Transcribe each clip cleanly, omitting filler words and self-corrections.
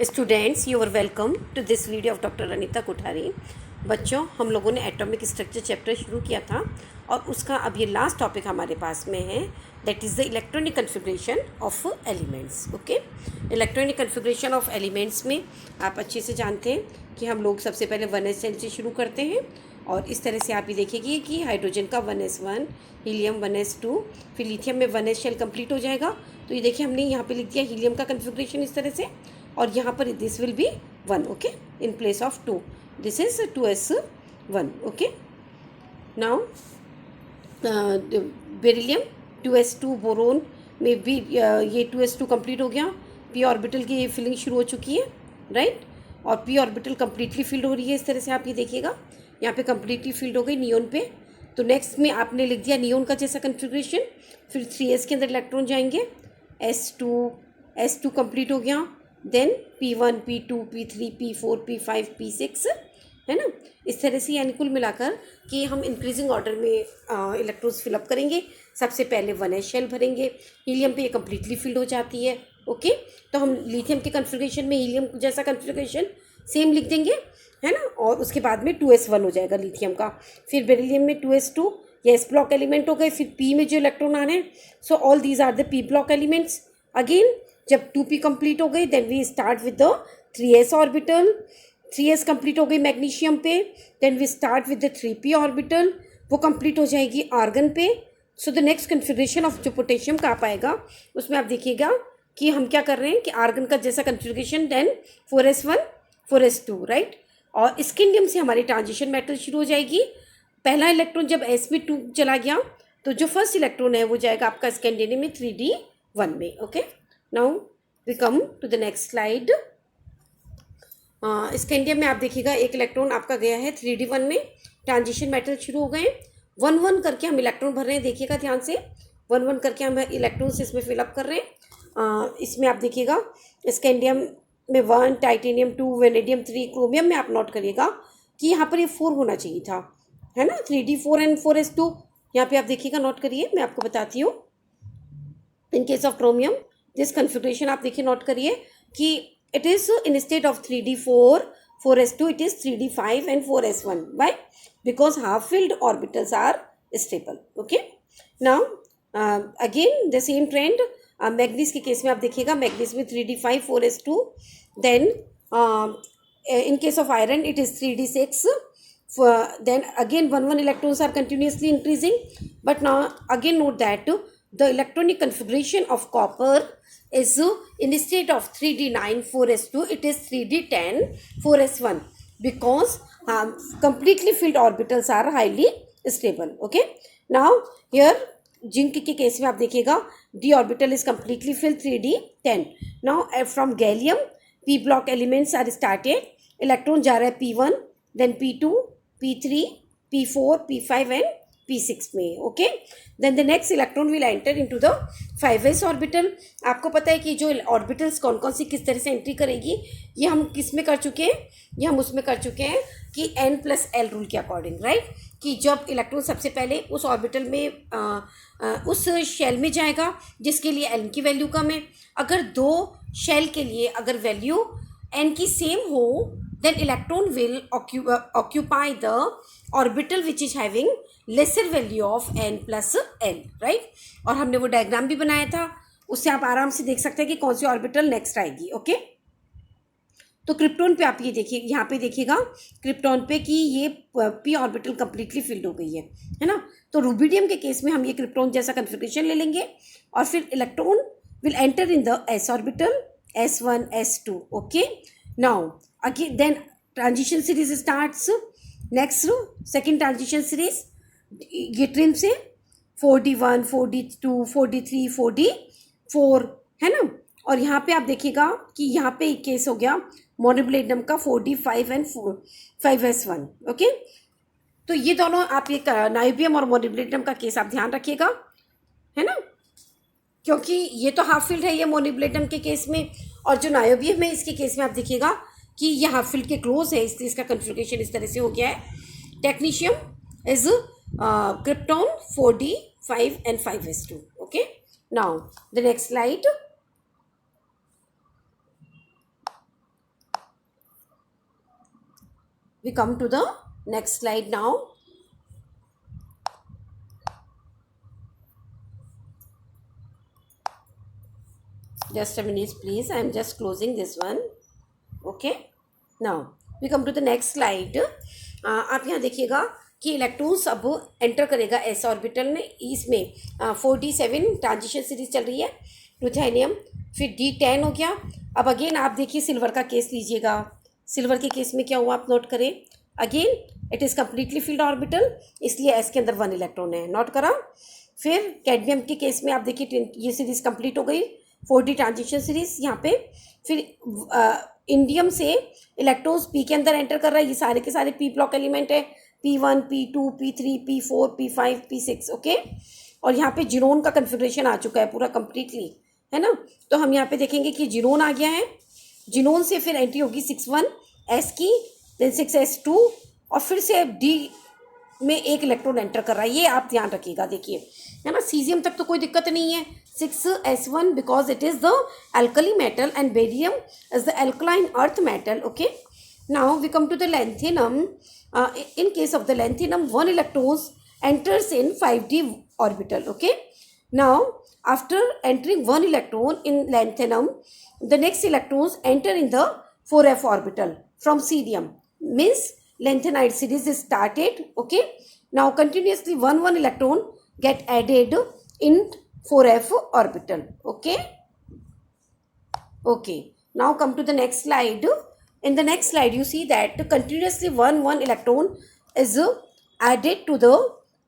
Students, you are welcome to this video of doctor Anita Kothari. बच्चों, हम लोगों ने एटॉमिक स्ट्रक्चर चैप्टर शुरू किया था और उसका अब ये लास्ट टॉपिक हमारे पास में है, that is the electronic configuration of elements. Okay, electronic configuration of elements में आप अच्छे से जानते हैं कि हम लोग सबसे पहले 1s शेल से शुरू करते हैं और इस तरह से आप ये देखेंगे कि हाइड्रोजन का 1s1, हीलियम 1s2, फिर लिथियम में 1s शेल कंप्लीट हो जाएगा। तो ये देखिए, हमने यहाँ पे लिख दिया हीलियम का कन्फिग्रेशन इस तरह से, और यहाँ पर this will be 1, okay, in place of 2, this is 2s1, okay. Now beryllium 2s2, boron में भी ये 2s2 कंप्लीट हो गया, p ऑर्बिटल की फिलिंग शुरू हो चुकी है, राइट, और p ऑर्बिटल कंप्लीटली फिल्ड हो रही है। इस तरह से आप ये देखिएगा, यहाँ पे कंप्लीटली फिल्ड हो गई नियोन पे। तो नेक्स्ट में आपने लिख दिया नियोन का जैसा कन्फिग्रेशन, फिर 3s के अंदर इलेक्ट्रॉन जाएंगे, s2 कंप्लीट हो गया, then p1, p2, p3, p4, p5, p6, है ना। इस तरह से यानी कुल मिलाकर कि हम इंक्रीजिंग ऑर्डर में इलेक्ट्रॉन्स फिलअप करेंगे। सबसे पहले 1s शेल भरेंगे, हीलियम पे ये कम्प्लीटली फिल्ड हो जाती है, ओके। तो हम लिथियम के कन्फिग्रेशन में हीलियम जैसा कन्फिग्रेशन सेम लिख देंगे, है ना, और उसके बाद में 2s1 हो जाएगा लिथियम का। फिर बेरिलियम में 2s2, ये s ब्लॉक एलिमेंट हो गए। फिर p में जो इलेक्ट्रॉन आ रहे हैं, so all these are the p block elements. Again जब 2p कंप्लीट हो गई, then we start with the 3s orbital. 3s complete हो गई मैग्नीशियम पे, then we start with the 3p orbital, वो कंप्लीट हो जाएगी आर्गन पे। So the next configuration of जो पोटेशियम का आप आएगा, उसमें आप देखिएगा कि हम क्या कर रहे हैं कि आर्गन का जैसा configuration, then 4s1, 4s2, right. और स्कैंडियम से हमारी ट्रांजिशन मेटल शुरू हो जाएगी। पहला इलेक्ट्रॉन जब sp2 चला गया, तो जो फर्स्ट इलेक्ट्रॉन है वो जाएगा आपका स्कैंडियम में 3d1 में, okay. Now we come to the next slide. Scandium में आप देखिएगा एक इलेक्ट्रॉन आपका गया है 3d1 में, ट्रांजिशन मेटल शुरू हो गए। 1-1 करके हम इलेक्ट्रॉन भर रहे हैं, देखिएगा ध्यान से, 1-1 करके हम इलेक्ट्रॉन्स इसमें फिलअप कर रहे हैं। इसमें आप देखिएगा स्कैंडियम में 1, टाइटेनियम 2, वेनेडियम 3, क्रोमियम में आप नोट करिएगा कि यहाँ पर ये 4 होना चाहिए था, है ना, 3d4 एंड 4s2। यहाँ पे आप देखिएगा, नोट करिए, मैं आपको बताती हूँ। In case of chromium this configuration आप देखिए, नोट करिए कि it is in state of 3d4, 4s2, it is 3d5 and 4s1। Why? Because half filled orbitals are stable, okay. Now again the same trend manganese के case में आप देखिएगा, manganese में 3d5, 4s2, then in case of iron it is 3d6, then again 1 electrons are continuously increasing. But now again note that the electronic configuration of copper is in the state of 3d9, 4s2, it is 3d10, 4s1, because completely filled orbitals are highly stable, okay. Now here zinc के case में आप देखिएगा d orbital is completely fill 3d10. Now from gallium p block elements are started, electron जा रहा है p1, then p2, p3, p4, p5 and p6 में, okay. Then the next electron will enter into the 5s orbital. आपको पता है कि जो orbitals कौन कौन सी किस तरह से एंट्री करेगी, ये हम किस में कर चुके हैं, ये हम उसमें कर चुके हैं कि n+l रूल के अकॉर्डिंग, राइट, कि जब इलेक्ट्रॉन सबसे पहले उस ऑर्बिटल में उस शेल में जाएगा जिसके लिए n की वैल्यू कम है। अगर दो शेल के लिए अगर वैल्यू n की सेम हो, then electron will occupy the orbital which is having lesser value of n+l, right। और हमने वो डायग्राम भी बनाया था, उससे आप आराम से देख सकते हैं कि कौन सी ऑर्बिटल नेक्स्ट आएगी, ओके। तो क्रिप्टॉन पे आप ये देखिए, यहाँ पे देखिएगा क्रिप्टॉन पे कि ये p ऑर्बिटल कंप्लीटली फिल्ड हो गई है ना। तो रूबिडियम के केस में हम ये क्रिप्टॉन जैसा कन्फिग्रेशन ले लेंगे और फिर electron will enter in the s orbital, s1, s2, okay. Now again then transition series starts. next second transition series, ये ट्रिम से 4d1, 4d2, 4d3, 4d4, है ना। और यहाँ पे आप देखिएगा कि यहाँ पे एक केस हो गया मोनोब्लेडम का 4d5 एंड 5s1, ओके। तो ये दोनों आप ये नायोबियम और मोनोब्लेडम का केस आप ध्यान रखिएगा, है ना, क्योंकि ये तो हाफ फिल्ड है ये मोनोब्लेडम के केस में, और जो नायोबियम है इसके केस में आप देखिएगा कि ये हाफ फिल्ड के क्लोज है, इसलिए इसका कन्फिग्रेशन इस तरह से हो गया है। Technetium is krypton 4d5 and 5s2, okay. Now the next slide. we come to the next slide now. Just a minute please, I am just closing this one. Okay, now we come to the next slide. आप यहाँ देखिएगा कि electrons अब enter करेगा S orbital में. इसमें 4d7 transition series चल रही है रुथेनियम. फिर d10 हो गया. अब अगेन आप देखिए सिल्वर का केस लीजिएगा. सिल्वर के केस में क्या हुआ आप नोट करें. Again it is completely field orbital, इसलिए एस के अंदर 1 इलेक्ट्रॉन है. नोट करा. फिर कैडमियम के केस में आप देखिए ये सीरीज कंप्लीट हो गई, 4d ट्रांजिशन सीरीज यहाँ पे. फिर इंडियम से इलेक्ट्रॉन्स पी के अंदर एंटर कर रहा है. ये सारे के सारे पी ब्लॉक एलिमेंट है, P1 P2 P3 P4 P5 P6. Okay, और यहाँ पे जीरोन का कन्फिग्रेशन आ चुका है पूरा कंप्लीटली, है ना. तो हम यहाँ पे देखेंगे कि जीरोन आ गया है. जीनोन से फिर एंट्री होगी 6s1 एस की, देन 6s2 और फिर से डी में एक इलेक्ट्रॉन एंटर कर रहा है. ये आप ध्यान रखिएगा. देखिए, है ना, सीजियम तक तो कोई दिक्कत नहीं है. 6s1 because it is the alkali metal and barium is the alkaline earth metal. Okay, now we come to the lanthanum. In case of the lanthanum, 1 electrons enters in 5d orbital. Okay, now after entering 1 electron in lanthanum, the next electrons enter in the 4f orbital from cerium. Means lanthanide series is started. Okay, now continuously 1 electron get added in 4f orbital. Okay, now come to the next slide. In the next slide you see that continuously 1 electron is added to the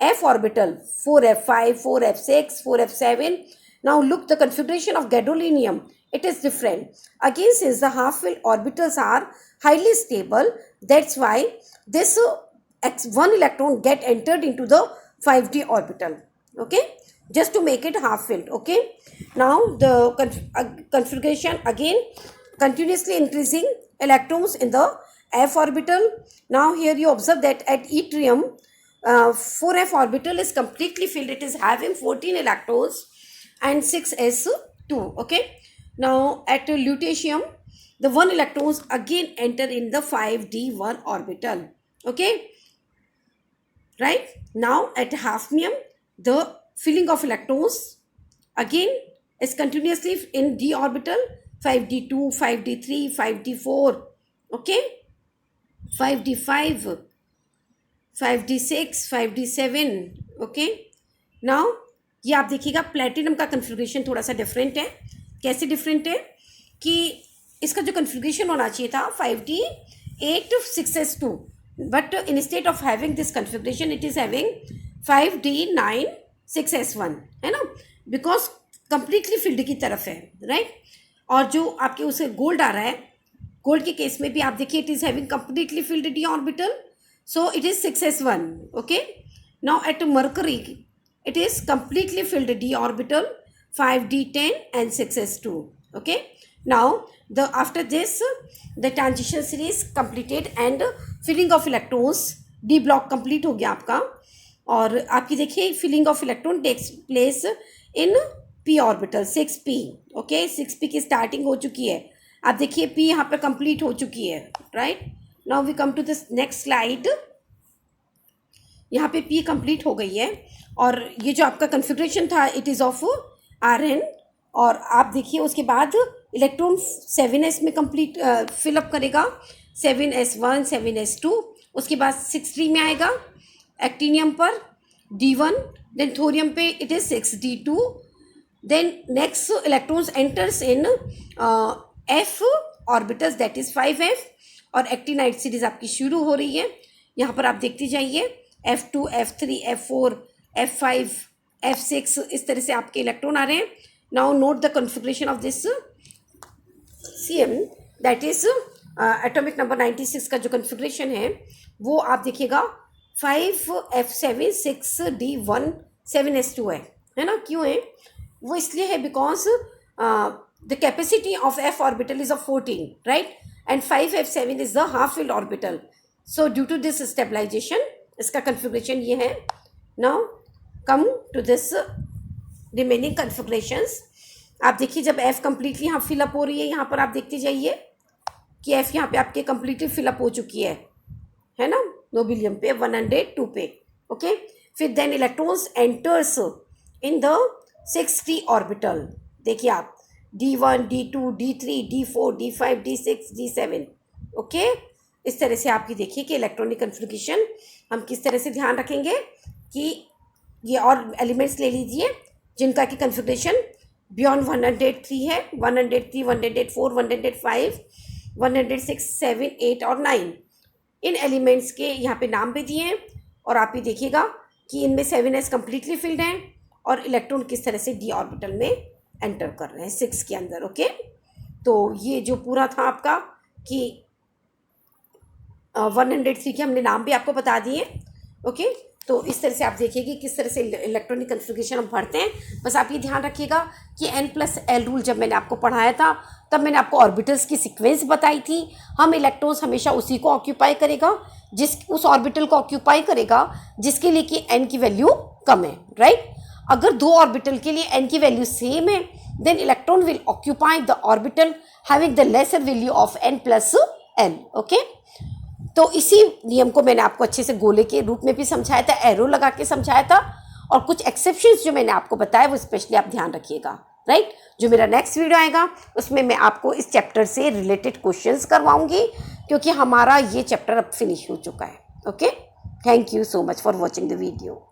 f orbital, 4f5 4f6 4f7. now look, the configuration of gadolinium, it is different. Again, since the half filled orbitals are highly stable, that's why this 1 electron get entered into the 5d orbital. Okay, just to make it half filled. Okay, now the configuration again continuously increasing electrons in the f orbital. Now here you observe that at yttrium 4f orbital is completely filled. It is having 14 electrons and 6s2. Okay, now at lutetium the 1 electrons again enter in the 5d1 orbital. Okay, right. Now at hafnium the filling of electrons again is continuously in d orbital, 5d2 5d3 5d4. okay, 5d5 5d6 5d7. okay, now ये आप देखिएगा platinum का configuration थोड़ा सा different है. कैसे different है कि इसका जो कन्फिग्रेशन होना चाहिए था 5d8 6s2, but in state of having this configuration it is having 5d9 6s1, है ना, बिकॉज कंप्लीटली फील्ड की तरफ है. राइट, और जो आपके उसे गोल्ड आ रहा है, गोल्ड के केस में भी आप देखिए it is having completely field D orbital, so it is 6s1. Okay, now at mercury it is completely filled d orbital, 5d10 and 6s2. okay, now the after this the transition series completed and filling of electrons, d block complete हो गया आपका. और आपकी देखिए filling of electron takes place in p orbital 6p. okay, 6p की starting हो चुकी है. आप देखिए p यहाँ पे complete हो चुकी है. right, now we come to this next slide. यहाँ पे p complete हो गई है और ये जो आपका कन्फिग्रेशन था इट इज़ ऑफ Rn. और आप देखिए उसके बाद इलेक्ट्रॉन 7s में कंप्लीट फिलअप करेगा, 7s1 7s2. उसके बाद 6d में आएगा एक्टिनियम पर d1, देन थोरियम पे it is 6d2. Then next electrons enters in f orbitals that is 5f. और एक्टिनाइड सीरीज आपकी शुरू हो रही है. यहाँ पर आप देखते जाइए f2 f3 f4 f5 f6 इस तरह से आपके इलेक्ट्रॉन आ रहे हैं. Now note the configuration of this CM that is atomic number 96 का जो कॉन्फ़िगरेशन है वो आप देखिएगा 5f7 6d1 7s2 है ना. क्यों है वो? इसलिए है because the capacity of f orbital is of 14, right, and 5f7 is the half filled orbital. So due to this stabilization इसका कॉन्फ़िगरेशन ये है. Now come to this remaining configurations. आप देखिए जब f कम्प्लीटली यहाँ फिलअप हो रही है, यहाँ पर आप देखते जाइए कि f यहाँ पे आपके कम्प्लीटली फिलअप हो चुकी है. है ना, नोबिलियम पे 102 पे, ओके। फिर then electrons enters in the 6d orbital, देखिए आप D1 D2 D3 D4 D5 D6 D7, okay. इस तरह से आपकी देखिए कि इलेक्ट्रॉनिक कन्फिग्रेशन हम किस तरह से ध्यान रखेंगे कि ये और एलिमेंट्स ले लीजिए जिनका कि कन्फिग्रेशन बियॉन्ड 103 है, 103 104 105 106 7 8 और 9। इन एलिमेंट्स के यहाँ पे नाम भी दिए हैं और आप ये देखिएगा कि इनमें 7s कम्प्लीटली फिल्ड हैं और इलेक्ट्रॉन किस तरह से डी ऑर्बिटल में एंटर कर रहे हैं 6 के अंदर, ओके। तो ये जो पूरा था आपका कि 103 के हमने नाम भी आपको बता दिए, ओके। तो इस तरह से आप देखिए कि किस तरह से इलेक्ट्रॉनिक कन्फिग्रेशन हम भरते हैं। बस आप ये ध्यान रखिएगा कि n+l रूल जब मैंने आपको पढ़ाया था तब मैंने आपको ऑर्बिटल्स की सीक्वेंस बताई थी। हम इलेक्ट्रॉन्स हमेशा उसी को ऑक्यूपाई करेगा उस ऑर्बिटल को ऑक्यूपाई करेगा जिसके लिए कि n की वैल्यू कम है, राइट। अगर दो ऑर्बिटल के लिए n की वैल्यू सेम है then electron will occupy the orbital having the lesser value of n+l, okay. तो इसी नियम को मैंने आपको अच्छे से गोले के रूप में भी समझाया था, एरो लगा के समझाया था, और कुछ एक्सेप्शंस जो मैंने आपको बताया वो स्पेशली आप ध्यान रखिएगा, राइट। जो मेरा नेक्स्ट वीडियो आएगा उसमें मैं आपको इस चैप्टर से रिलेटेड क्वेश्चंस करवाऊंगी क्योंकि हमारा ये चैप्टर अब फिनिश हो चुका है, okay. Thank you so much for watching the video.